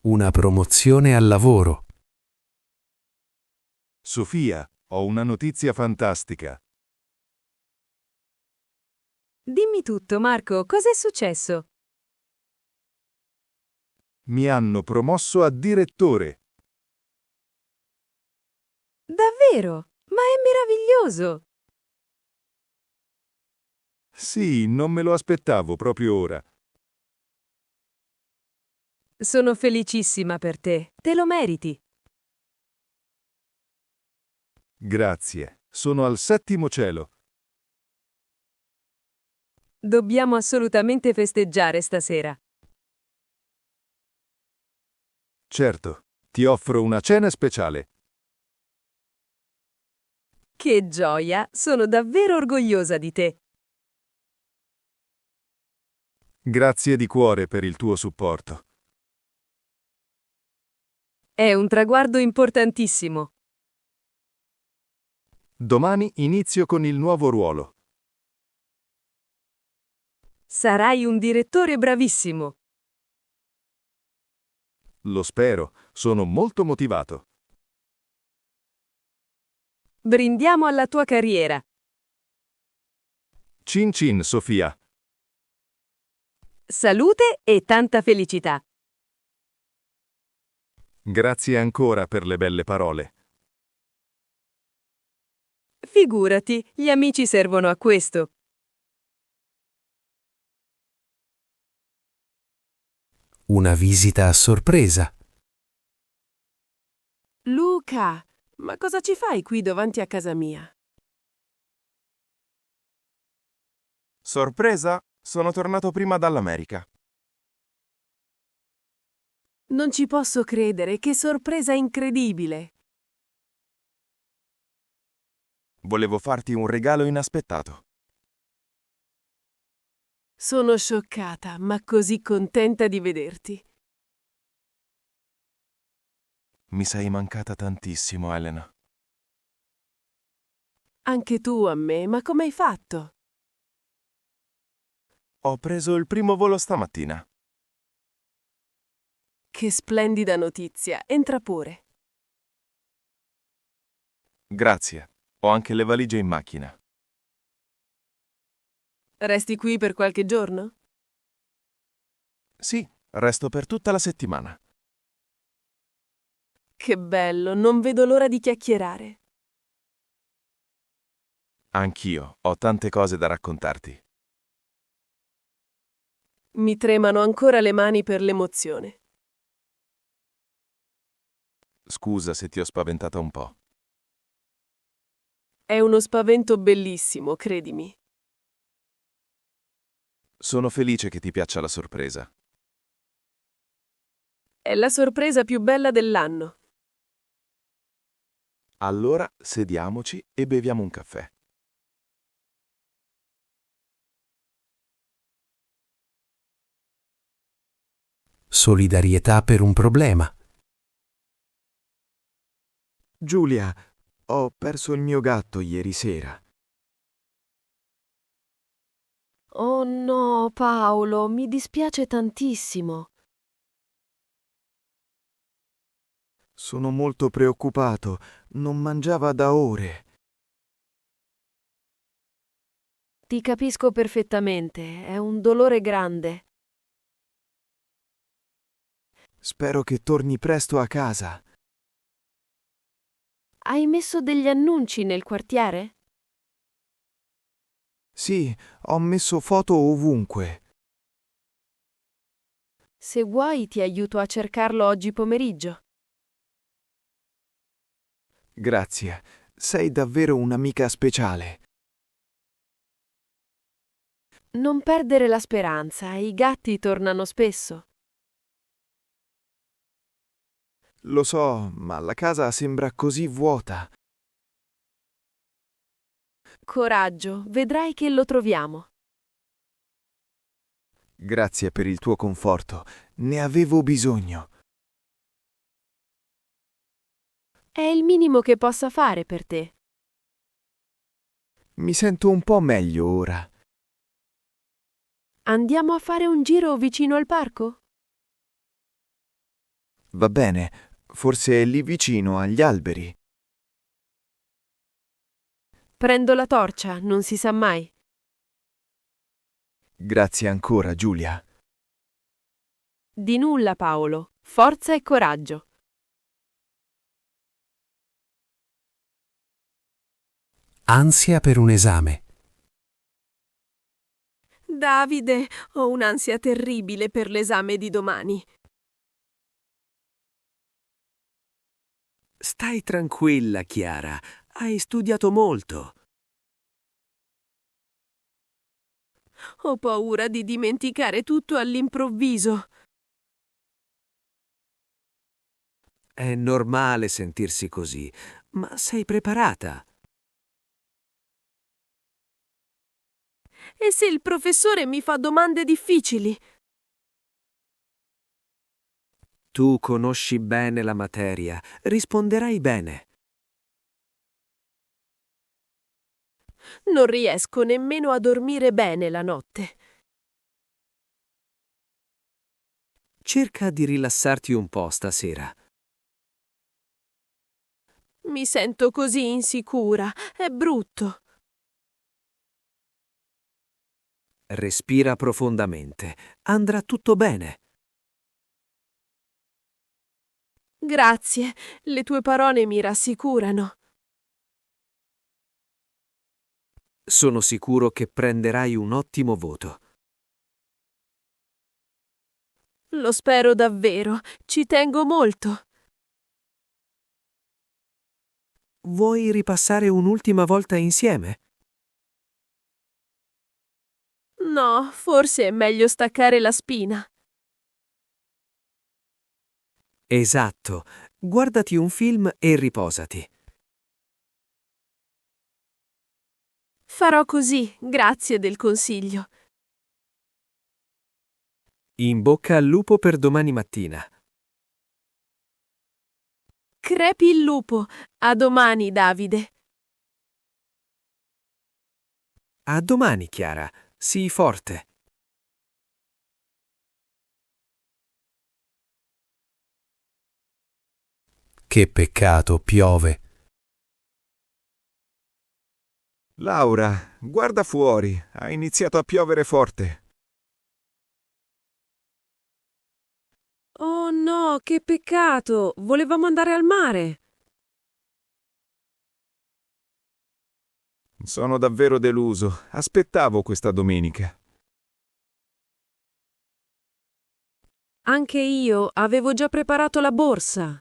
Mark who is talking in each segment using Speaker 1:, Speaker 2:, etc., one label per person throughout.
Speaker 1: Una promozione al lavoro.
Speaker 2: Sofia, ho una notizia fantastica.
Speaker 3: Dimmi tutto, Marco, cos'è successo?
Speaker 2: Mi hanno promosso a direttore.
Speaker 3: Davvero? Ma è meraviglioso!
Speaker 2: Sì, non me lo aspettavo proprio ora.
Speaker 3: Sono felicissima per te, te lo meriti.
Speaker 2: Grazie, sono al settimo cielo.
Speaker 3: Dobbiamo assolutamente festeggiare stasera.
Speaker 2: Certo, ti offro una cena speciale.
Speaker 3: Che gioia! Sono davvero orgogliosa di te.
Speaker 2: Grazie di cuore per il tuo supporto.
Speaker 3: È un traguardo importantissimo.
Speaker 2: Domani inizio con il nuovo ruolo.
Speaker 3: Sarai un direttore bravissimo.
Speaker 2: Lo spero, sono molto motivato.
Speaker 3: Brindiamo alla tua carriera.
Speaker 2: Cin cin, Sofia.
Speaker 3: Salute e tanta felicità.
Speaker 2: Grazie ancora per le belle parole.
Speaker 3: Figurati, gli amici servono a questo.
Speaker 1: Una visita a sorpresa.
Speaker 4: Luca, ma cosa ci fai qui davanti a casa mia?
Speaker 5: Sorpresa? Sono tornato prima dall'America.
Speaker 4: Non ci posso credere, che sorpresa incredibile!
Speaker 5: Volevo farti un regalo inaspettato.
Speaker 4: Sono scioccata, ma così contenta di vederti.
Speaker 5: Mi sei mancata tantissimo, Elena.
Speaker 4: Anche tu a me, ma come hai fatto?
Speaker 5: Ho preso il primo volo stamattina.
Speaker 4: Che splendida notizia, entra pure.
Speaker 5: Grazie. Ho anche le valigie in macchina.
Speaker 4: Resti qui per qualche giorno?
Speaker 5: Sì, resto per tutta la settimana.
Speaker 4: Che bello, non vedo l'ora di chiacchierare.
Speaker 5: Anch'io ho tante cose da raccontarti.
Speaker 4: Mi tremano ancora le mani per l'emozione.
Speaker 5: Scusa se ti ho spaventata un po'.
Speaker 4: È uno spavento bellissimo, credimi.
Speaker 5: Sono felice che ti piaccia la sorpresa.
Speaker 4: È la sorpresa più bella dell'anno.
Speaker 5: Allora sediamoci e beviamo un caffè.
Speaker 1: Solidarietà per un problema.
Speaker 6: Giulia, ho perso il mio gatto ieri sera.
Speaker 7: Oh no, Paolo, mi dispiace tantissimo.
Speaker 6: Sono molto preoccupato, non mangiava da ore.
Speaker 7: Ti capisco perfettamente, è un dolore grande.
Speaker 6: Spero che torni presto a casa.
Speaker 7: Hai messo degli annunci nel quartiere?
Speaker 6: Sì, ho messo foto ovunque.
Speaker 7: Se vuoi ti aiuto a cercarlo oggi pomeriggio.
Speaker 6: Grazie, sei davvero un'amica speciale.
Speaker 7: Non perdere la speranza, i gatti tornano spesso.
Speaker 6: Lo so, ma la casa sembra così vuota.
Speaker 7: Coraggio, vedrai che lo troviamo.
Speaker 6: Grazie per il tuo conforto, ne avevo bisogno.
Speaker 7: È il minimo che possa fare per te.
Speaker 6: Mi sento un po' meglio ora.
Speaker 7: Andiamo a fare un giro vicino al parco?
Speaker 6: Va bene, forse è lì vicino agli alberi.
Speaker 7: Prendo la torcia, non si sa mai.
Speaker 6: Grazie ancora, Giulia.
Speaker 7: Di nulla, Paolo. Forza e coraggio.
Speaker 1: Ansia per un esame.
Speaker 4: Davide, ho un'ansia terribile per l'esame di domani.
Speaker 8: Stai tranquilla, Chiara. Hai studiato molto.
Speaker 4: Ho paura di dimenticare tutto all'improvviso.
Speaker 8: È normale sentirsi così, ma sei preparata.
Speaker 4: E se il professore mi fa domande difficili?
Speaker 8: Tu conosci bene la materia, risponderai bene.
Speaker 4: Non riesco nemmeno a dormire bene la notte.
Speaker 8: Cerca di rilassarti un po' stasera.
Speaker 4: Mi sento così insicura, è brutto.
Speaker 8: Respira profondamente. Andrà tutto bene.
Speaker 4: Grazie, le tue parole mi rassicurano.
Speaker 8: Sono sicuro che prenderai un ottimo voto.
Speaker 4: Lo spero davvero, ci tengo molto.
Speaker 8: Vuoi ripassare un'ultima volta insieme?
Speaker 4: No, forse è meglio staccare la spina.
Speaker 8: Esatto. Guardati un film e riposati.
Speaker 4: Farò così, grazie del consiglio.
Speaker 8: In bocca al lupo per domani mattina.
Speaker 4: Crepi il lupo. A domani, Davide.
Speaker 8: A domani, Chiara. Sii forte.
Speaker 1: Che peccato, piove.
Speaker 2: Laura, guarda fuori, ha iniziato a piovere forte.
Speaker 3: Oh no, che peccato! Volevamo andare al mare.
Speaker 2: Sono davvero deluso, aspettavo questa domenica.
Speaker 3: Anche io avevo già preparato la borsa.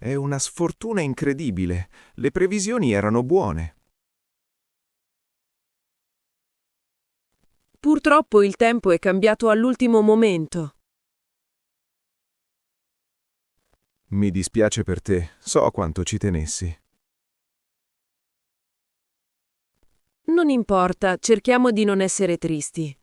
Speaker 2: È una sfortuna incredibile, le previsioni erano buone.
Speaker 3: Purtroppo il tempo è cambiato all'ultimo momento.
Speaker 2: Mi dispiace per te, so quanto ci tenessi.
Speaker 3: Non importa, cerchiamo di non essere tristi.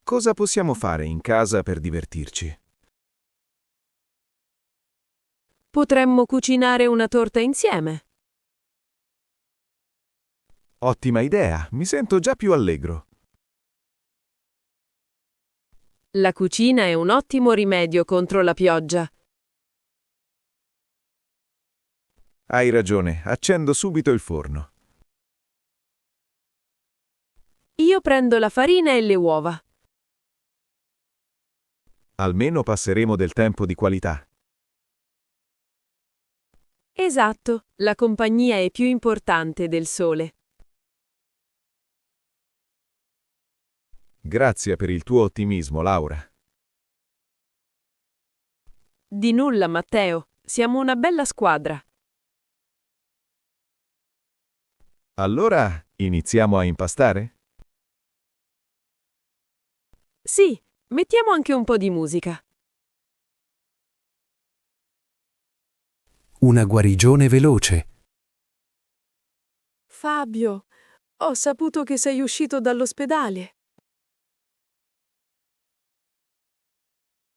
Speaker 2: Cosa possiamo fare in casa per divertirci?
Speaker 3: Potremmo cucinare una torta insieme.
Speaker 2: Ottima idea, mi sento già più allegro.
Speaker 3: La cucina è un ottimo rimedio contro la pioggia.
Speaker 2: Hai ragione, accendo subito il forno.
Speaker 3: Io prendo la farina e le uova.
Speaker 2: Almeno passeremo del tempo di qualità.
Speaker 3: Esatto, la compagnia è più importante del sole.
Speaker 2: Grazie per il tuo ottimismo, Laura.
Speaker 3: Di nulla, Matteo. Siamo una bella squadra.
Speaker 2: Allora, iniziamo a impastare?
Speaker 3: Sì, mettiamo anche un po' di musica.
Speaker 1: Una guarigione veloce.
Speaker 4: Fabio, ho saputo che sei uscito dall'ospedale.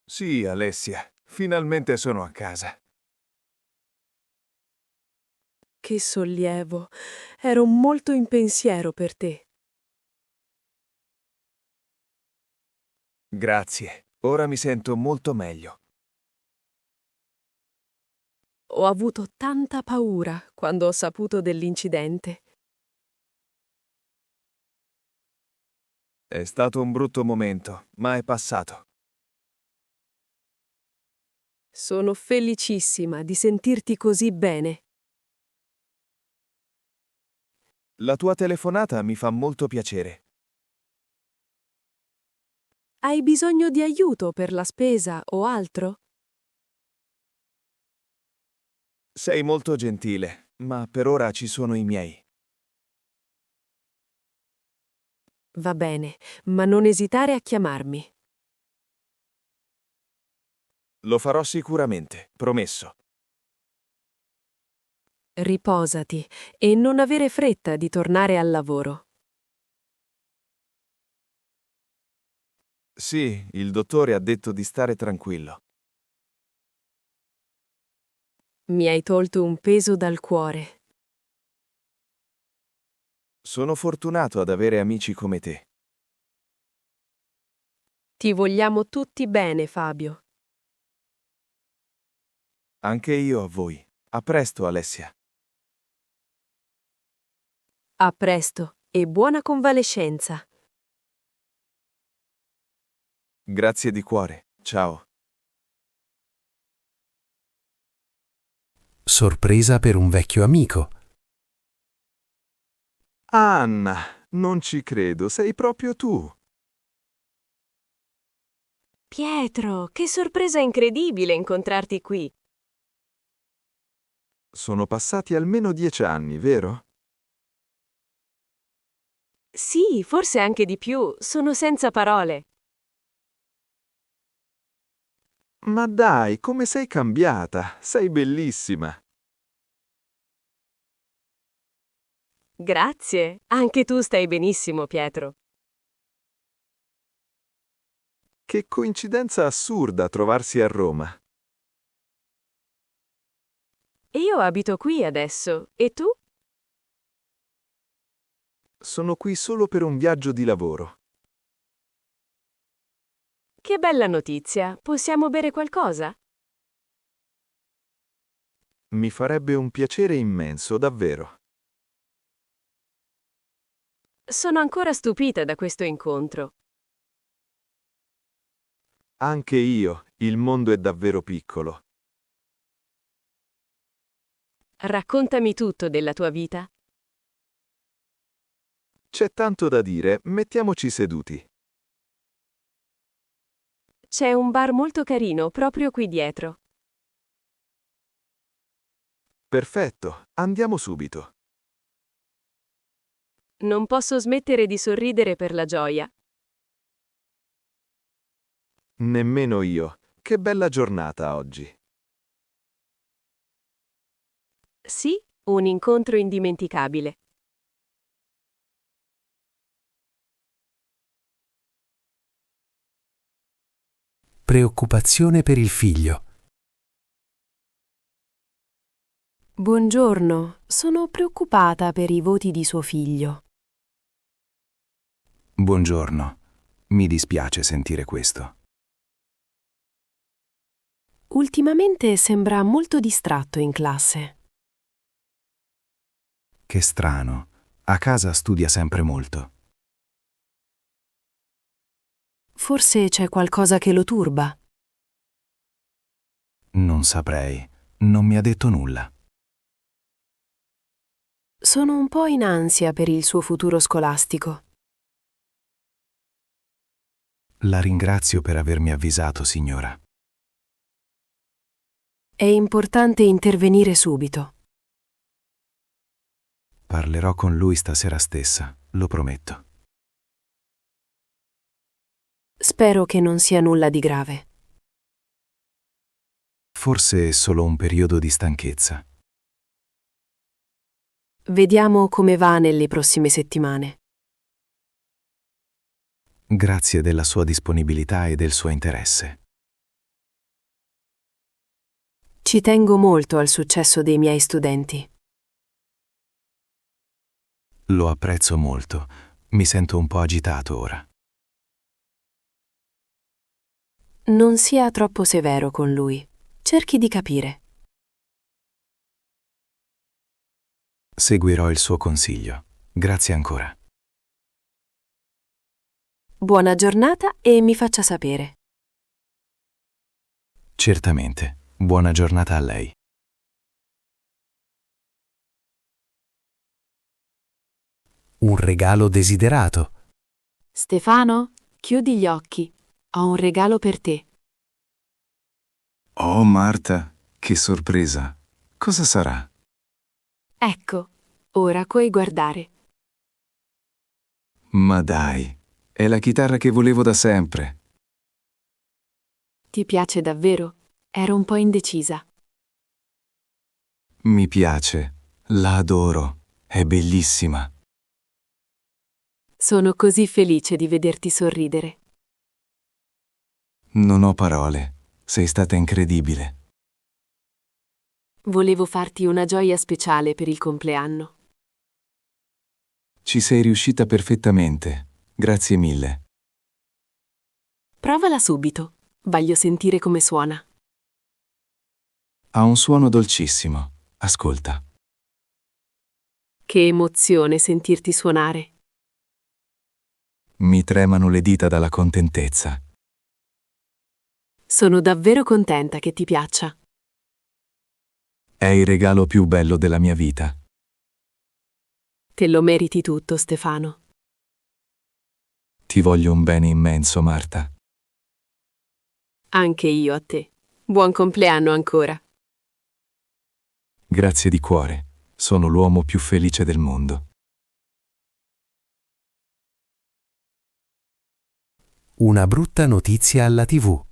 Speaker 2: Sì, Alessia, finalmente sono a casa.
Speaker 4: Che sollievo. Ero molto in pensiero per te.
Speaker 2: Grazie. Ora mi sento molto meglio.
Speaker 4: Ho avuto tanta paura quando ho saputo dell'incidente.
Speaker 2: È stato un brutto momento, ma è passato.
Speaker 4: Sono felicissima di sentirti così bene.
Speaker 2: La tua telefonata mi fa molto piacere.
Speaker 4: Hai bisogno di aiuto per la spesa o altro?
Speaker 2: Sei molto gentile, ma per ora ci sono i miei.
Speaker 4: Va bene, ma non esitare a chiamarmi.
Speaker 2: Lo farò sicuramente, promesso.
Speaker 4: Riposati e non avere fretta di tornare al lavoro.
Speaker 2: Sì, il dottore ha detto di stare tranquillo.
Speaker 4: Mi hai tolto un peso dal cuore.
Speaker 2: Sono fortunato ad avere amici come te.
Speaker 4: Ti vogliamo tutti bene, Fabio.
Speaker 2: Anche io a voi. A presto, Alessia.
Speaker 4: A presto e buona convalescenza.
Speaker 2: Grazie di cuore. Ciao.
Speaker 1: Sorpresa per un vecchio amico.
Speaker 6: Anna, non ci credo, sei proprio tu.
Speaker 3: Pietro, che sorpresa incredibile incontrarti qui.
Speaker 6: Sono passati almeno 10 anni, vero?
Speaker 3: Sì, forse anche di più, sono senza parole.
Speaker 6: Ma dai, come sei cambiata? Sei bellissima.
Speaker 3: Grazie, anche tu stai benissimo, Pietro.
Speaker 6: Che coincidenza assurda trovarsi a Roma.
Speaker 3: Io abito qui adesso, e tu?
Speaker 6: Sono qui solo per un viaggio di lavoro.
Speaker 3: Che bella notizia, possiamo bere qualcosa?
Speaker 6: Mi farebbe un piacere immenso, davvero.
Speaker 3: Sono ancora stupita da questo incontro.
Speaker 6: Anche io, il mondo è davvero piccolo.
Speaker 3: Raccontami tutto della tua vita.
Speaker 6: C'è tanto da dire, mettiamoci seduti.
Speaker 3: C'è un bar molto carino proprio qui dietro.
Speaker 6: Perfetto, andiamo subito.
Speaker 3: Non posso smettere di sorridere per la gioia.
Speaker 6: Nemmeno io. Che bella giornata oggi.
Speaker 3: Sì, un incontro indimenticabile.
Speaker 1: Preoccupazione per il figlio.
Speaker 7: Buongiorno, sono preoccupata per i voti di suo figlio.
Speaker 9: Buongiorno. Mi dispiace sentire questo.
Speaker 7: Ultimamente sembra molto distratto in classe.
Speaker 9: Che strano. A casa studia sempre molto.
Speaker 7: Forse c'è qualcosa che lo turba.
Speaker 9: Non saprei. Non mi ha detto nulla.
Speaker 7: Sono un po' in ansia per il suo futuro scolastico.
Speaker 9: La ringrazio per avermi avvisato, signora.
Speaker 7: È importante intervenire subito.
Speaker 9: Parlerò con lui stasera stessa, lo prometto.
Speaker 7: Spero che non sia nulla di grave.
Speaker 9: Forse è solo un periodo di stanchezza.
Speaker 7: Vediamo come va nelle prossime settimane.
Speaker 9: Grazie della sua disponibilità e del suo interesse.
Speaker 7: Ci tengo molto al successo dei miei studenti.
Speaker 9: Lo apprezzo molto. Mi sento un po' agitato ora.
Speaker 3: Non sia troppo severo con lui. Cerchi di capire.
Speaker 9: Seguirò il suo consiglio. Grazie ancora.
Speaker 3: Buona giornata e mi faccia sapere.
Speaker 9: Certamente. Buona giornata a lei.
Speaker 1: Un regalo desiderato.
Speaker 7: Stefano, chiudi gli occhi. Ho un regalo per te.
Speaker 5: Oh, Marta, che sorpresa. Cosa sarà?
Speaker 7: Ecco, ora puoi guardare.
Speaker 5: Ma dai, è la chitarra che volevo da sempre.
Speaker 7: Ti piace davvero? Ero un po' indecisa.
Speaker 5: Mi piace, la adoro, è bellissima.
Speaker 7: Sono così felice di vederti sorridere.
Speaker 5: Non ho parole, sei stata incredibile.
Speaker 7: Volevo farti una gioia speciale per il compleanno.
Speaker 5: Ci sei riuscita perfettamente, grazie mille.
Speaker 7: Provala subito. Voglio sentire come suona.
Speaker 5: Ha un suono dolcissimo, ascolta.
Speaker 7: Che emozione sentirti suonare.
Speaker 5: Mi tremano le dita dalla contentezza.
Speaker 7: Sono davvero contenta che ti piaccia.
Speaker 5: È il regalo più bello della mia vita.
Speaker 7: Te lo meriti tutto, Stefano.
Speaker 5: Ti voglio un bene immenso, Marta.
Speaker 7: Anche io a te. Buon compleanno ancora.
Speaker 5: Grazie di cuore, sono l'uomo più felice del mondo.
Speaker 1: Una brutta notizia alla TV.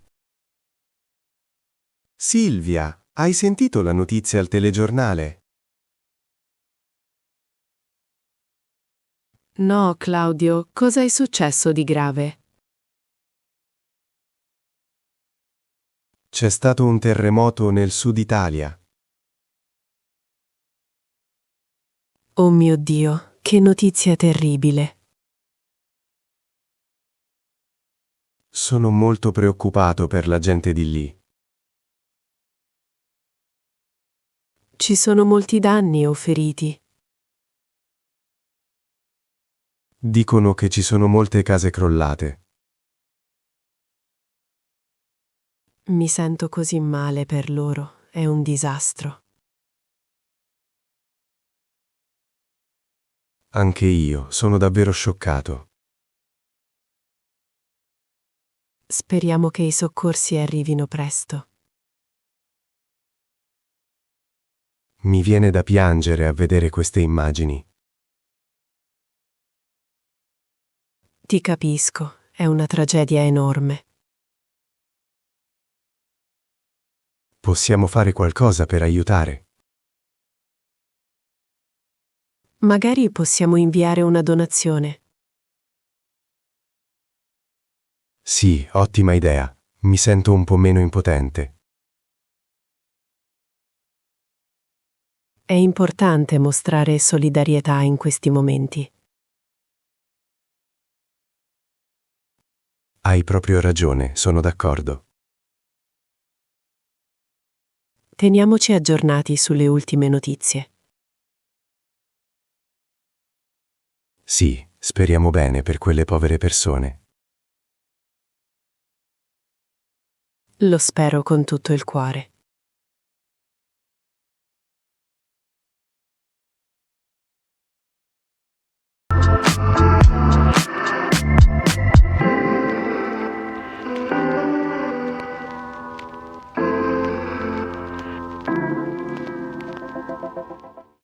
Speaker 10: Silvia, hai sentito la notizia al telegiornale?
Speaker 3: No, Claudio, cosa è successo di grave?
Speaker 10: C'è stato un terremoto nel sud Italia.
Speaker 3: Oh mio Dio, che notizia terribile.
Speaker 10: Sono molto preoccupato per la gente di lì.
Speaker 3: Ci sono molti danni o feriti?
Speaker 10: Dicono che ci sono molte case crollate.
Speaker 3: Mi sento così male per loro. È un disastro.
Speaker 10: Anche io sono davvero scioccato.
Speaker 3: Speriamo che i soccorsi arrivino presto.
Speaker 10: Mi viene da piangere a vedere queste immagini.
Speaker 3: Ti capisco, è una tragedia enorme.
Speaker 10: Possiamo fare qualcosa per aiutare.
Speaker 3: Magari possiamo inviare una donazione.
Speaker 10: Sì, ottima idea. Mi sento un po' meno impotente.
Speaker 3: È importante mostrare solidarietà in questi momenti.
Speaker 10: Hai proprio ragione, sono d'accordo.
Speaker 3: Teniamoci aggiornati sulle ultime notizie.
Speaker 10: Sì, speriamo bene per quelle povere persone.
Speaker 3: Lo spero con tutto il cuore.